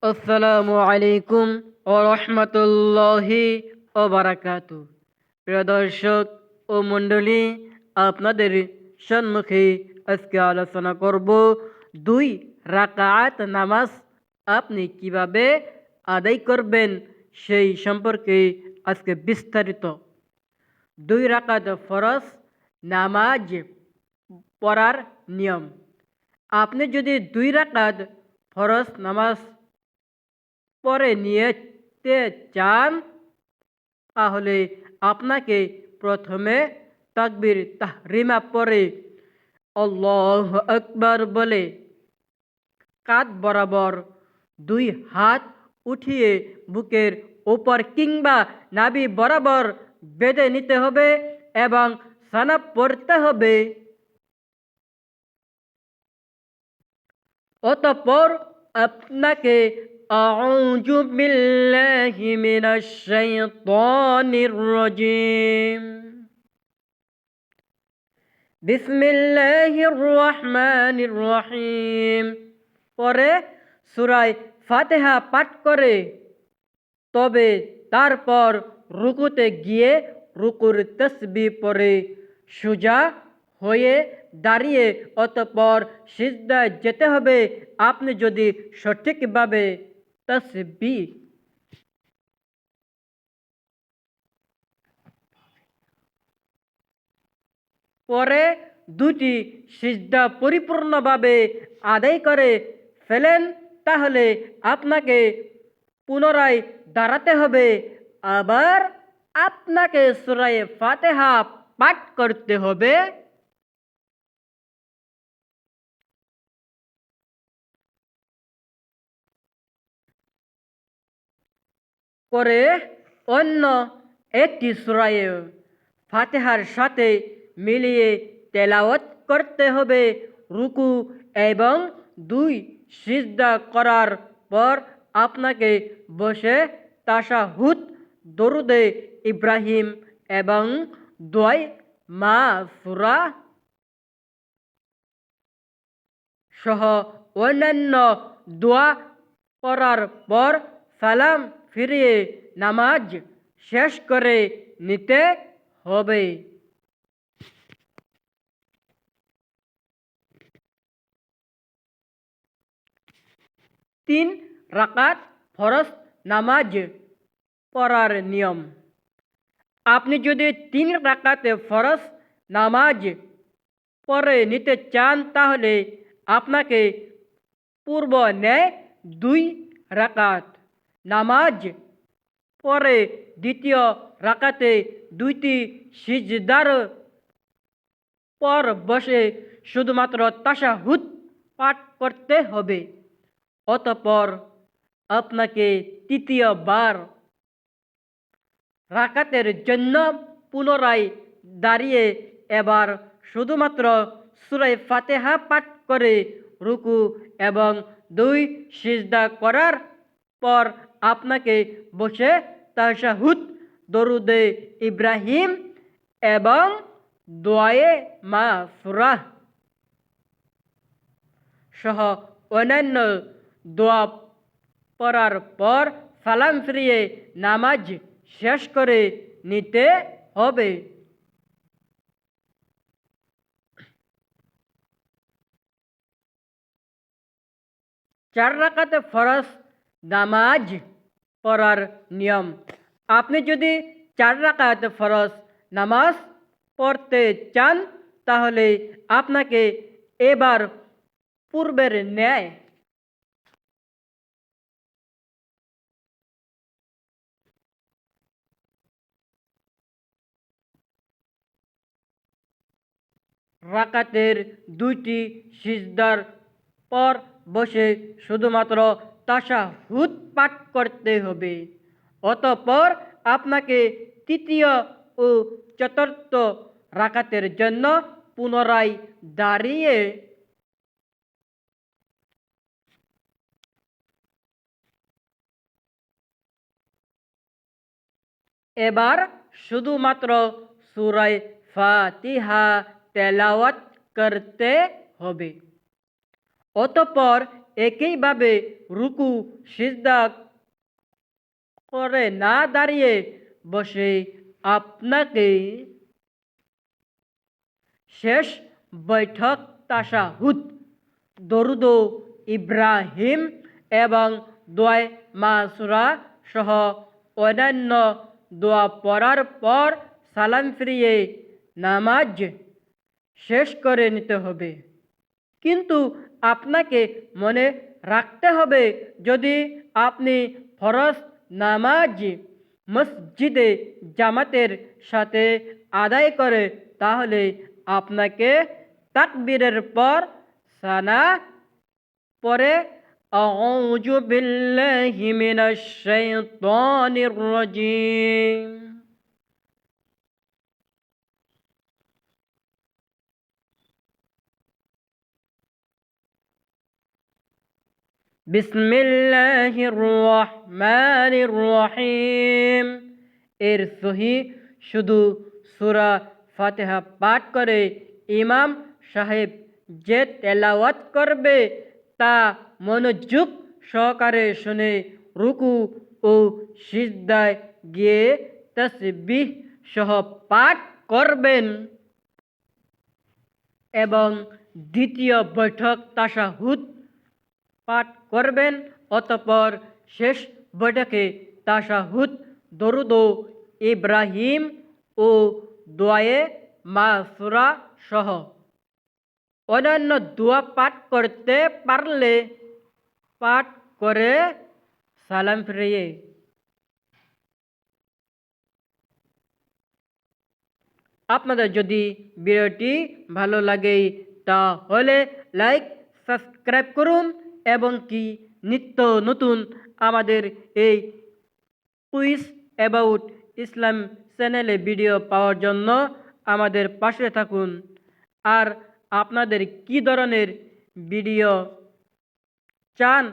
আসসালামু আলাইকুম ও রহমতুল্লাহি ও বারাকাতু। প্রিয় দর্শক ও মণ্ডলী, আপনাদের সম্মুখে আজকে আলোচনা করব 2 রাকাত নামাজ আপনি কিভাবে আদায় করবেন সেই সম্পর্কে আজকে বিস্তারিত। 2 রাকাত ফরজ নামাজ পড়ার নিয়ম। আপনি যদি 2 রাকাত ফরজ নামাজ পরে নিতে চান তাহলে আপনাকে প্রথমে তাকবীর তাহরিমা পরে আল্লাহু আকবার বলে কাঁধ বরাবর 2 হাত উঠিয়ে বুকের উপর কিংবা নাভি বরাবর বেঁধে নিতে হবে এবং সানা পড়তে হবে। অতঃপর আপনাকে আউযু বিল্লাহি মিনাশ শাইতানির রাজিম, বিসমিল্লাহির রহমানির রহিম পরে সূরা ফাতিহা পাঠ করে তবে তারপর রুকুতে গিয়ে রুকুর তাসবিহ পড়ে সোজা হয়ে দাঁড়িয়ে অতঃপর সিজদায় যেতে হবে। আপনি যদি সঠিকভাবে তাসবিহ পরে 2টি সিজদা পরিপূর্ণভাবে আদায় করে ফেলেন তাহলে আপনাকে পুনরায় দাঁড়াতে হবে। আবার আপনাকে সূরা ফাতিহা পাঠ করতে হবে। পরে অন্য একটি সূরা ফাতিহার সাথে মিলিয়ে তেলাওয়াত করতে হবে। রুকু এবং 2 সিজদা করার পর আপনাকে বসে তাশাহুদ, দরুদে ইব্রাহিম এবং দোয়ায়ে মাগফিরাহ সহ অন্যান্য দোয়া পড়ার পর সালাম ফিরিয়ে নামাজ শেষ করে নিতে হবে। 3 রাকাত ফরজ নামাজ পড়ার নিয়ম। আপনি যদি 3 রাকাতে ফরজ নামাজ পড়ে নিতে চান তাহলে আপনাকে পূর্ব ন্যায় 2 রাকাত নামাজ পরে দ্বিতীয় রাকাতে 2টি সিজদার পর বসে শুধুমাত্র তাশাহুদ পাঠ করতে হবে। অতঃপর আপনাকে তৃতীয়বার রাকাতের জন্য পুনরায় দাঁড়িয়ে এবার শুধুমাত্র সূরা ফাতিহা পাঠ করে রুকু এবং 2 সিজদা করার পর আপনাকে বসে তাশাহুদ, দরুদে ইব্রাহিম এবং দোয়ায়ে মাগফিরাহ সহ অন্যান্য দোয়া পড়ার পর সালাম ফিরিয়ে নামাজ শেষ করে নিতে হবে। 4 রাকাতে ফরজ নামাজ পড়ার নিয়ম। আপনি যদি 4 রাকাত ফরজ নামাজ পড়তে চান তাহলে আপনাকে এবার পূর্বের ন্যায় রাকাতের 2টি সিজদার পর বসে শুধুমাত্র তাশাহুদ পাঠ করতে হবে। অতঃপর আপনাকে তৃতীয় ও চতুর্থ রাকাতের জন্য পুনরায় দাঁড়িয়ে এবার শুধুমাত্র সূরা ফাতিহা তেলাওয়াত করতে হবে। অতঃপর একইভাবে রুকু সিজদা করে না দাঁড়িয়ে বসে আপনাকে শেষ বৈঠক তাশাহুদ, দরুদ ইব্রাহিম এবং দোয়ায়ে মাসুরা সহ অন্যান্য দোয়া পড়ার পর সালাম ফিরিয়ে নামাজ শেষ করে নিতে হবে। কিন্তু আপনাকে মনে রাখতে হবে, যদি আপনি ফরজ নামাজ মসজিদে জামাতের সাথে আদায় করে, তাহলে আপনাকে তাকবীরের পর সানা পরে আউযু বিল্লাহি মিনাশ শাইতানির রাজিম, বিসমিল্লাহির রহমানির রহিম এর সহি শুধু সূরা ফাতিহা পাঠ করে ইমাম সাহেব যে তেলাওয়াত করবে তা মনোযোগ সহকারে শুনে রুকু ও সিজদায় গিয়ে তাসবিহ সহ পাঠ করবেন এবং দ্বিতীয় বৈঠক তাশাহুদ পাঠ করবেন। অতঃপর শেষ বৈঠকে তাশাহুদ, দরুদ ইব্রাহিম ও দোয়ায়ে মাসুরা সহ অন্যান্য দোয়া পাঠ করতে পারলে পাঠ করে সালাম ফিরিয়ে। আপনাদের যদি ভিডিওটি ভালো লাগে তাহলে লাইক, সাবস্ক্রাইব করুন এবং কি নিত্য নতুন আমাদের এই কুইজ অ্যাবাউট ইসলাম চ্যানেলে ভিডিও পাওয়ার জন্য আমাদের পাশে থাকুন। আর আপনাদের কি ধরনের ভিডিও চান